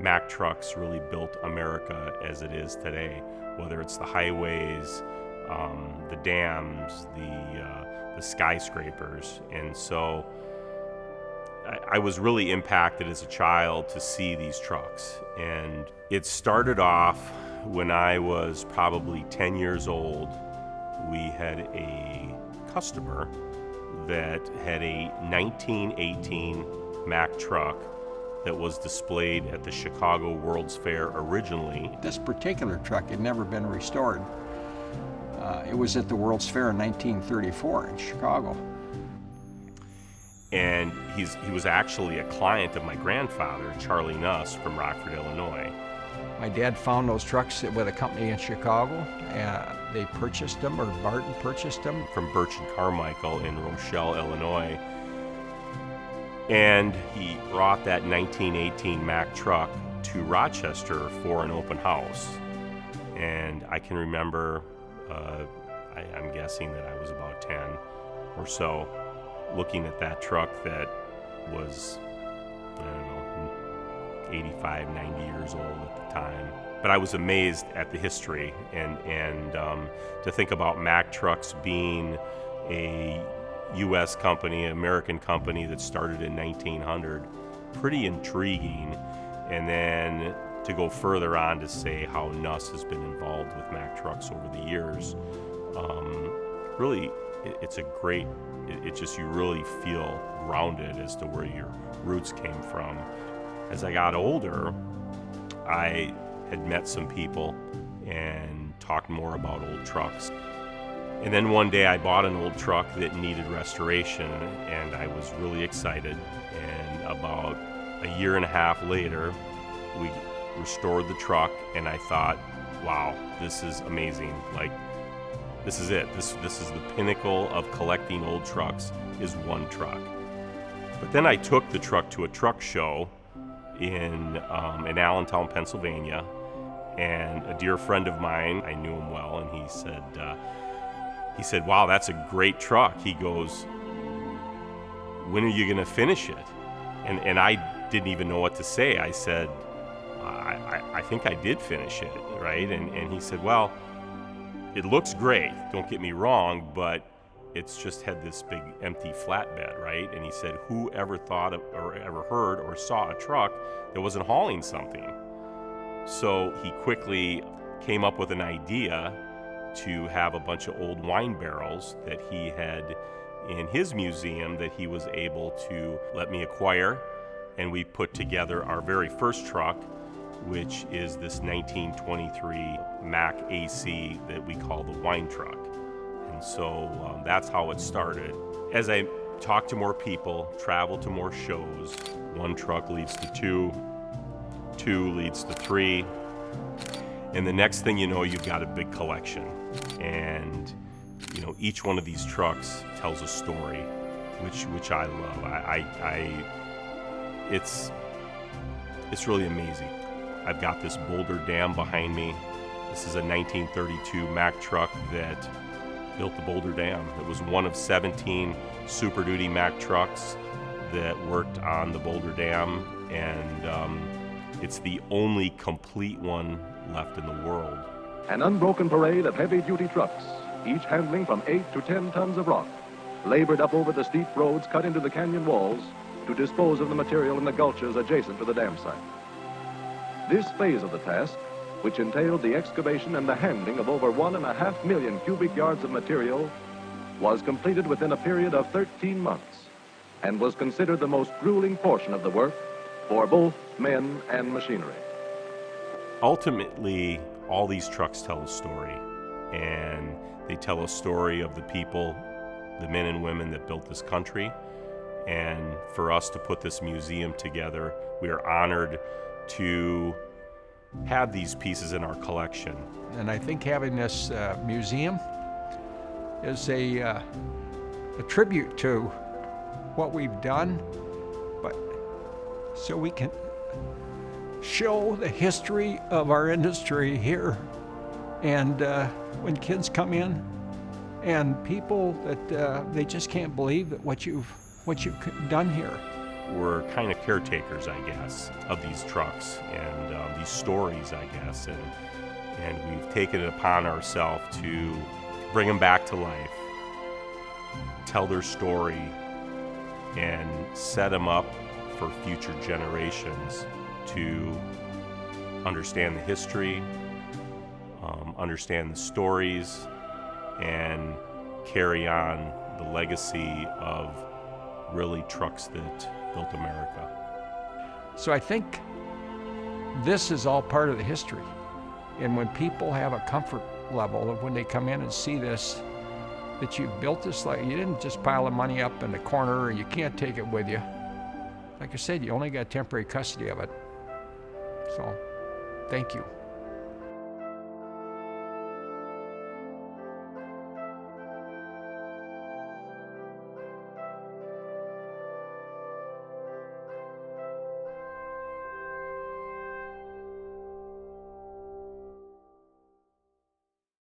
Mack Trucks really built America as it is today, whether it's the highways, the dams, the skyscrapers. And so I was really impacted as a child to see these trucks. And it started off when I was probably 10 years old. We had a customer that had a 1918 Mack truck that was displayed at the Chicago World's Fair originally. This particular truck had never been restored. It was at the World's Fair in 1934 in Chicago. And he was actually a client of my grandfather, Charlie Nuss, from Rockford, Illinois. My dad found those trucks with a company in Chicago, and they purchased them, or Barton purchased them. From Birch and Carmichael in Rochelle, Illinois. And he brought that 1918 Mack truck to Rochester for an open house. And I can remember, I'm guessing that I was about 10 or so, looking at that truck that was, 85, 90 years old at the time. But I was amazed at the history and to think about Mack Trucks being a U.S. company, American company that started in 1900, pretty intriguing. And then to go further on to say how Nuss has been involved with Mack Trucks over the years. Really, it's a great, it just, you really feel grounded as to where your roots came from. As I got older, I had met some people and talked more about old trucks. And then one day I bought an old truck that needed restoration, and I was really excited. And about a year and a half later, we restored the truck, and I thought, wow, this is amazing. Like, this is it. This is the pinnacle of collecting old trucks, is one truck. But then I took the truck to a truck show in Allentown, Pennsylvania, and a dear friend of mine, I knew him well, and he said, wow, that's a great truck. He goes, when are you going to finish it? And I didn't even know what to say. I said, I think I did finish it, right? And he said, well, it looks great, don't get me wrong, but it's just had this big empty flatbed, right? And he said, who ever thought of, or ever heard or saw a truck that wasn't hauling something? So he quickly came up with an idea to have a bunch of old wine barrels that he had in his museum that he was able to let me acquire. And we put together our very first truck, which is this 1923 Mack AC that we call the wine truck. And so that's how it started. As I talk to more people, travel to more shows, one truck leads to two, two leads to three, and the next thing you know, you've got a big collection. And each one of these trucks tells a story, which I love. It's really amazing. I've got this Boulder Dam behind me. This is a 1932 Mack truck that built the Boulder Dam. It was one of 17 Super Duty Mack trucks that worked on the Boulder Dam, and it's the only complete one left in the world. An unbroken parade of heavy-duty trucks, each handling from 8 to 10 tons of rock, labored up over the steep roads cut into the canyon walls to dispose of the material in the gulches adjacent to the dam site. This phase of the task, which entailed the excavation and the handling of over 1.5 million cubic yards of material, was completed within a period of 13 months and was considered the most grueling portion of the work for both men and machinery. Ultimately, all these trucks tell a story, and they tell a story of the people, the men and women that built this country. And for us to put this museum together, we are honored to have these pieces in our collection. And I think having this museum is a tribute to what we've done, but so we can show the history of our industry here. And when kids come in and people that they just can't believe that what you've done here. we're kind of caretakers, I guess, of these trucks and these stories, I guess, and we've taken it upon ourselves to bring them back to life, tell their story, and set them up for future generations to understand the history, understand the stories, and carry on the legacy of really trucks that built America. So I think this is all part of the history. And when people have a comfort level of when they come in and see this, that you built this, like you didn't just pile the money up in the corner and you can't take it with you. Like I said, you only got temporary custody of it. So, thank you.